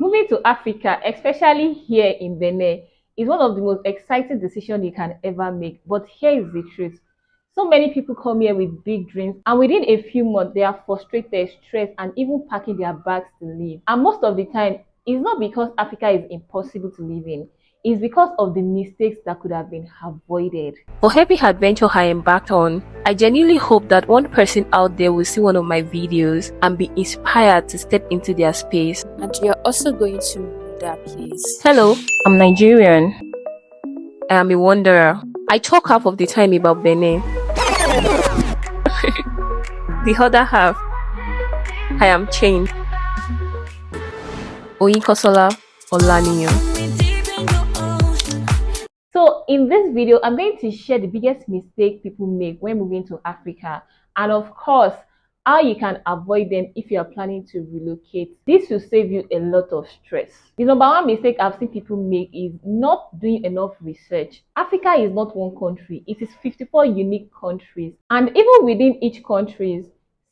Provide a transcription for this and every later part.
Moving to Africa, especially here in Benin, is one of the most exciting decisions you can ever make. But here is the truth. So many people come here with big dreams, and within a few months, they are frustrated, stressed, and even packing their bags to leave. And most of the time, it's not because Africa is impossible to live in, it's because of the mistakes that could have been avoided. For every adventure I embarked on, I genuinely hope that one person out there will see one of my videos and be inspired to step into their space. And you're also going to know that place. Hello, I'm Nigerian. I am a wanderer. I talk half of the time about Benin. The other half, I am chained. Oyinkosola Olaniyan. So in this video, I'm going to share the biggest mistake people make when moving to Africa, and of course, how you can avoid them if you are planning to relocate. This will save you a lot of stress. The number one mistake I've seen people make is not doing enough research. Africa is not one country, it is 54 unique countries, and even within each country,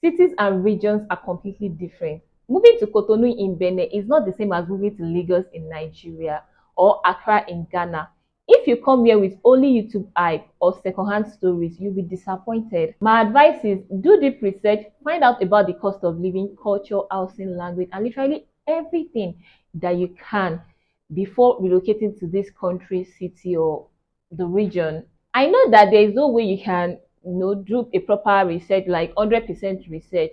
cities and regions are completely different. Moving to Cotonou in Benin is not the same as moving to Lagos in Nigeria or Accra in Ghana. If you come here with only YouTube hype or secondhand stories, you'll be disappointed. My advice is do deep research, find out about the cost of living, culture, housing, language, and literally everything that you can before relocating to this country, city, or the region. I know that there is no way you can do a proper research, like 100% research,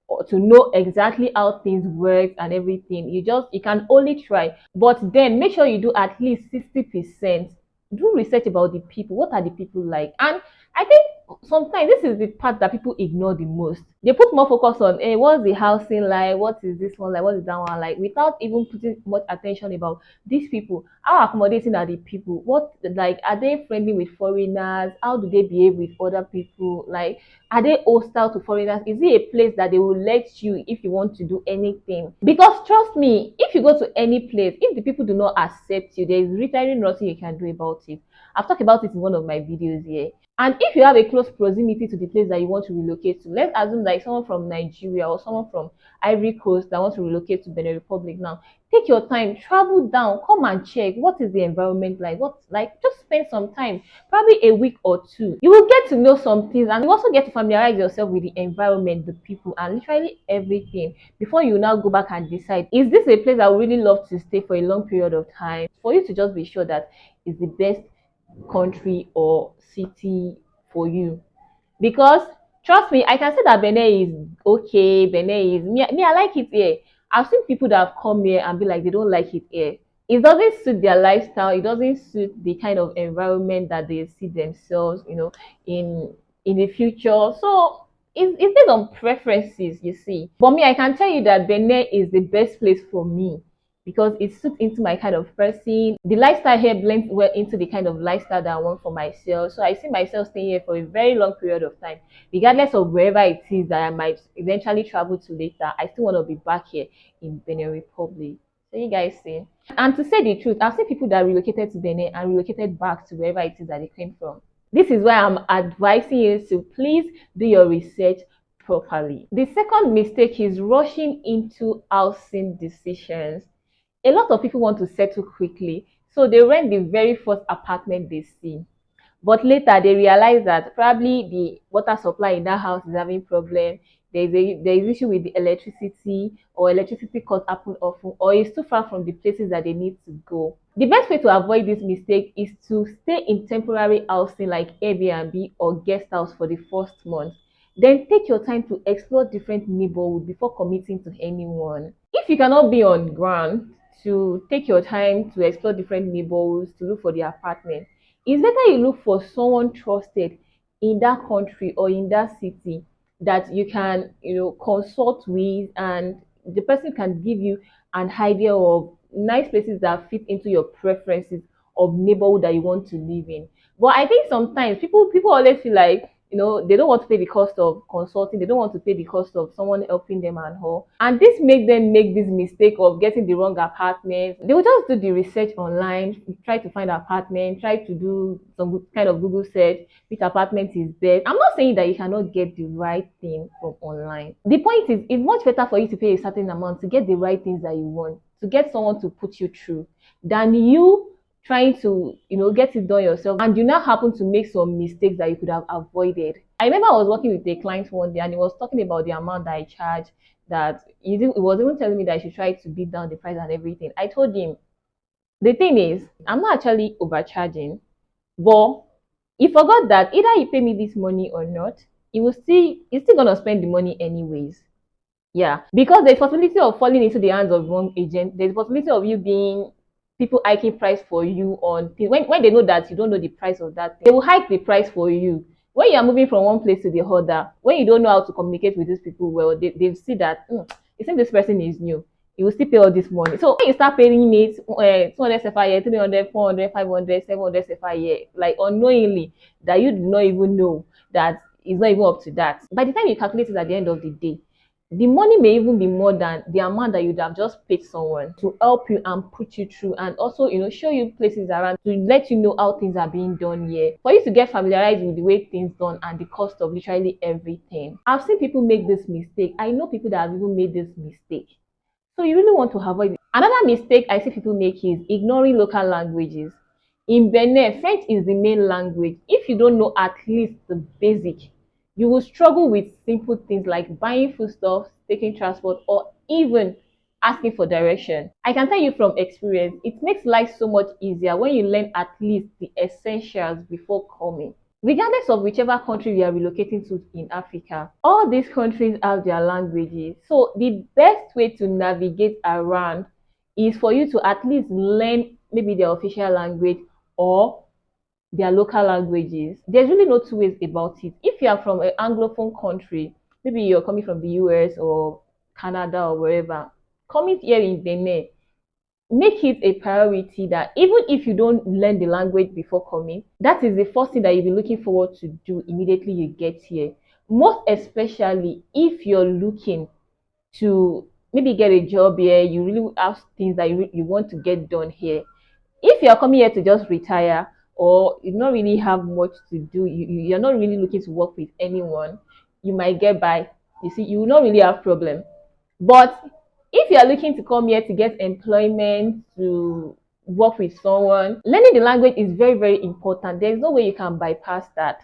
or to know exactly how things work and everything. You can only try, but then make sure you do at least 60%. Do research about the people. What are the people like? And I think sometimes this is the part that people ignore the most. They put more focus on, hey, what's the housing like, what is this one like, what is that one like, without even putting much attention about these people. How accommodating are the people? What, like, are they friendly with foreigners? How do they behave with other people? Like, are they hostile to foreigners? Is it a place that they will let you if you want to do anything? Because trust me, if you go to any place, if the people do not accept you, there is literally nothing you can do about it. I've talked about it in one of my videos here. And if you have a close proximity to the place that you want to relocate to, let's assume like someone from Nigeria or someone from Ivory Coast that wants to relocate to Benin Republic now, take your time, travel down, come and check what is the environment like. What, like, just spend some time, probably a week or two. You will get to know some things, and you also get to familiarize yourself with the environment, the people, and literally everything before you now go back and decide, is this a place I would really love to stay for a long period of time? For you to just be sure that it's the best country or city for you. Because trust me, I can say that Benin is okay. Benin is me. I like it here. I've seen people that have come here and be like they don't like it here. It doesn't suit their lifestyle. It doesn't suit the kind of environment that they see themselves, in the future. So it's based on preferences, you see. For me, I can tell you that Benin is the best place for me because it suits into my kind of person. The lifestyle here blends well into the kind of lifestyle that I want for myself. So I see myself staying here for a very long period of time, regardless of wherever it is that I might eventually travel to later. I still want to be back here in Benin Republic. So you guys see. And to say the truth, I've seen people that relocated to Benin and relocated back to wherever it is that they came from. This is why I'm advising you to please do your research properly. The second mistake is rushing into housing decisions. A lot of people want to settle quickly, so they rent the very first apartment they see. But later they realize that probably the water supply in that house is having problem. There is issue with the electricity, or electricity cuts happen often, or it's too far from the places that they need to go. The best way to avoid this mistake is to stay in temporary housing like Airbnb or guest house for the first month. Then take your time to explore different neighborhoods before committing to anyone. If you cannot be on ground to take your time to explore different neighborhoods, to look for the apartment, it's better you look for someone trusted in that country or in that city that you can, consult with, and the person can give you an idea of nice places that fit into your preferences of neighborhood that you want to live in. But I think sometimes people always feel like, they don't want to pay the cost of consulting, they don't want to pay the cost of someone helping them and all. And this make them make this mistake of getting the wrong apartment. They will just do the research online, try to find an apartment, try to do some kind of Google search, which apartment is best. I'm not saying that you cannot get the right thing from online. The point is, it's much better for you to pay a certain amount to get the right things that you want. to get someone to put you through than you trying to, get it done yourself, and you now happen to make some mistakes that you could have avoided. I remember I was working with a client one day and he was talking about the amount that I charge, that he was even telling me that I should try to beat down the price and everything. I told him, the thing is, I'm not actually overcharging, but he forgot that either you pay me this money or not, he's still gonna spend the money anyways. Yeah, because there's possibility of falling into the hands of wrong agent. There's possibility of you being people hiking price for you on things. When they know that you don't know the price of that thing, they will hike the price for you. When you are moving from one place to the other, when you don't know how to communicate with these people well, they see that it seems this person is new. You will still pay all this money. So when you start paying it 200 SFI, 300, 400, 500, 700 SFI, like unknowingly, that you do not even know that it's not even up to that. By the time you calculate it at the end of the day, the money may even be more than the amount that you'd have just paid someone to help you and put you through, and also show you places around to let you know how things are being done here, for you to get familiarized with the way things done and the cost of literally everything. I've seen people make this mistake. I know people that have even made this mistake. So you really want to avoid it. Another mistake I see people make is ignoring local languages. In Benin, French is the main language. If you don't know at least the basic, you will struggle with simple things like buying foodstuffs, taking transport, or even asking for direction. I can tell you from experience, it makes life so much easier when you learn at least the essentials before coming. Regardless of whichever country we are relocating to in Africa, all these countries have their languages. So the best way to navigate around is for you to at least learn maybe their official language or their local languages. There's really no two ways about it. If you are from an Anglophone country, maybe you're coming from the US or Canada or wherever, coming here in Benin, make it a priority that even if you don't learn the language before coming, that is the first thing that you'll be looking forward to do immediately you get here. Most especially if you're looking to maybe get a job here, you really have things that you want to get done here. If you're coming here to just retire, or you don't really have much to do, you're not really looking to work with anyone, you might get by. You see, you will not really have problem. But if you are looking to come here to get employment, to work with someone, learning the language is very, very important. There's no way you can bypass that.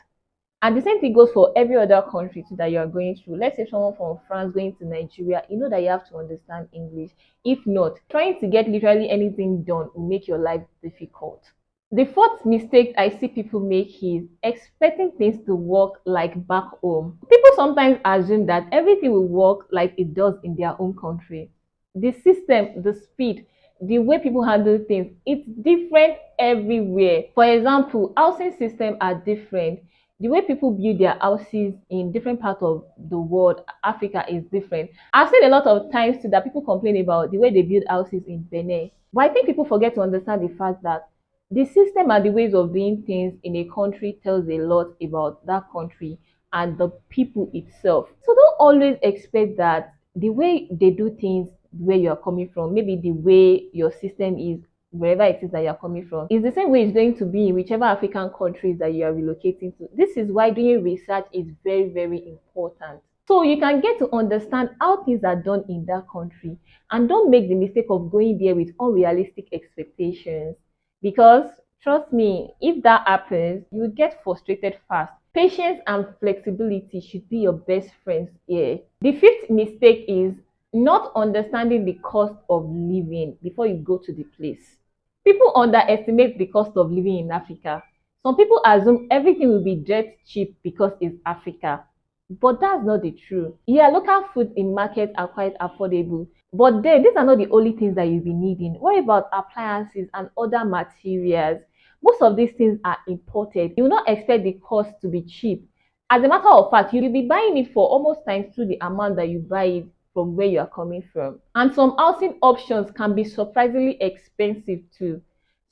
And the same thing goes for every other country too that you are going through. Let's say someone from France going to Nigeria, you know that you have to understand English. If not, trying to get literally anything done will make your life difficult. The fourth mistake I see people make is expecting things to work like back home. People sometimes assume that everything will work like it does in their own country. The system, the speed, the way people handle things, it's different everywhere. For example, housing systems are different. The way people build their houses in different parts of the world, Africa, is different. I've seen a lot of times too that people complain about the way they build houses in Benin. But I think people forget to understand the fact that the system and the ways of doing things in a country tells a lot about that country and the people itself. So don't always expect that the way they do things where you are coming from, maybe the way your system is wherever it is that you're coming from, is the same way it's going to be in whichever African countries that you are relocating to. This is why doing research is very, very important. So you can get to understand how things are done in that country, and don't make the mistake of going there with unrealistic expectations. Because trust me, if that happens, you will get frustrated fast. Patience and flexibility should be your best friends here. The fifth mistake is not understanding the cost of living before you go to the place. People underestimate the cost of living in Africa. Some people assume everything will be just cheap because it's Africa. But that's not the truth. Yeah, local food in markets are quite affordable. But then, these are not the only things that you'll be needing. What about appliances and other materials? Most of these things are imported. You will not expect the cost to be cheap. As a matter of fact, you'll be buying it for almost times two the amount that you buy it from where you are coming from. And some housing options can be surprisingly expensive too.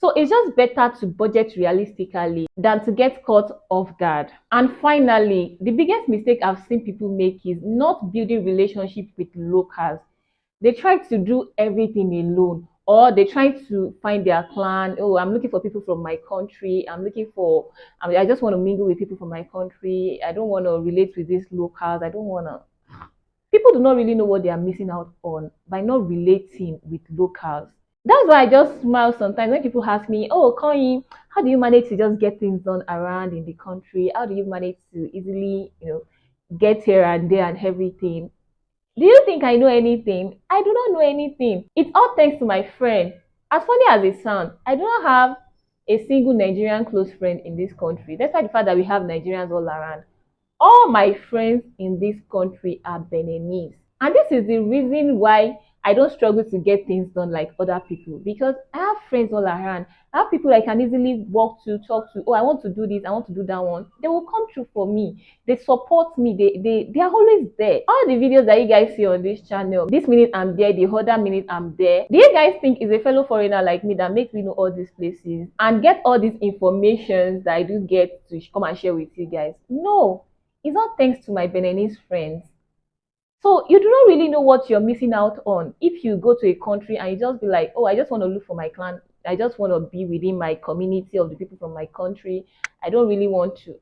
So it's just better to budget realistically than to get caught off guard. And finally, the biggest mistake I've seen people make is not building relationships with locals. They try to do everything alone, or they try to find their clan. Oh, I'm looking for people from my country. I just want to mingle with people from my country. I don't want to relate with these locals. I don't want to. People do not really know what they are missing out on by not relating with locals. That's why I just smile sometimes when people ask me, "Oh, Kanyin, how do you manage to just get things done around in the country? How do you manage to easily, get here and there and everything?" Do you think I know anything? I do not know anything. It's all thanks to my friend. As funny as it sounds, I do not have a single Nigerian close friend in this country, despite the fact that we have Nigerians all around. All my friends in this country are Beninese. And this is the reason why I don't struggle to get things done like other people, because I have friends all around. I have people I can easily walk to, talk to. Oh, I want to do this, I want to do that one. They will come through for me. They support me. They are always there. All the videos that you guys see on this channel, this minute I'm there, the other minute I'm there. Do you guys think it's a fellow foreigner like me that makes me know all these places and get all these informations that I do get to come and share with you guys? No, it's not thanks to my Beninese friends. So you do not really know what you're missing out on if you go to a country and you just be like, oh, I just want to look for my clan. I just want to be within my community of the people from my country. I don't really want to.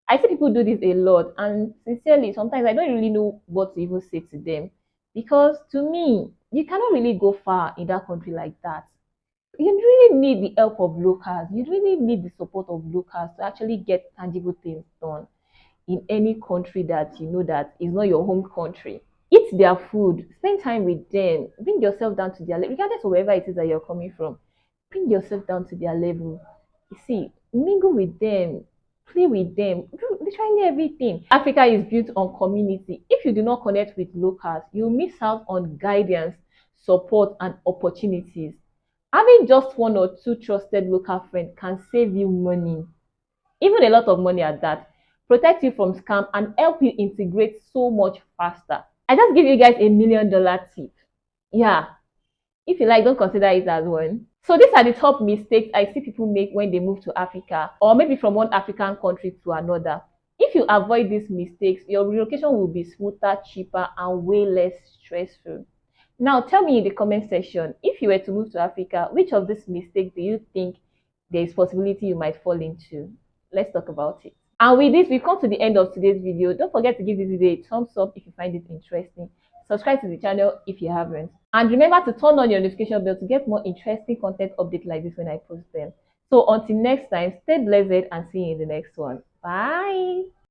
I see people do this a lot, and sincerely, sometimes I don't really know what to even say to them, because to me, you cannot really go far in that country like that. You really need the help of locals. You really need the support of locals to actually get tangible things done in any country that you know that is not your home country. Eat their food, spend time with them, bring yourself down to their level, regardless of wherever it is that you're coming from. Bring yourself down to their level. You see, mingle with them, play with them, do literally everything. Africa is built on community. If you do not connect with locals, you miss out on guidance, support, and opportunities. Having just one or two trusted local friends can save you money, even a lot of money at that, protect you from scam, and help you integrate so much faster. I just give you guys $1 million tip. Yeah, if you like, don't consider it as one. So these are the top mistakes I see people make when they move to Africa, or maybe from one African country to another. If you avoid these mistakes, your relocation will be smoother, cheaper, and way less stressful. Now, tell me in the comment section, if you were to move to Africa, which of these mistakes do you think there is possibility you might fall into? Let's talk about it. And with this, we come to the end of today's video. Don't forget to give this video a thumbs up if you find it interesting. Subscribe to the channel if you haven't. And remember to turn on your notification bell to get more interesting content updates like this when I post them. So until next time, stay blessed and see you in the next one. Bye.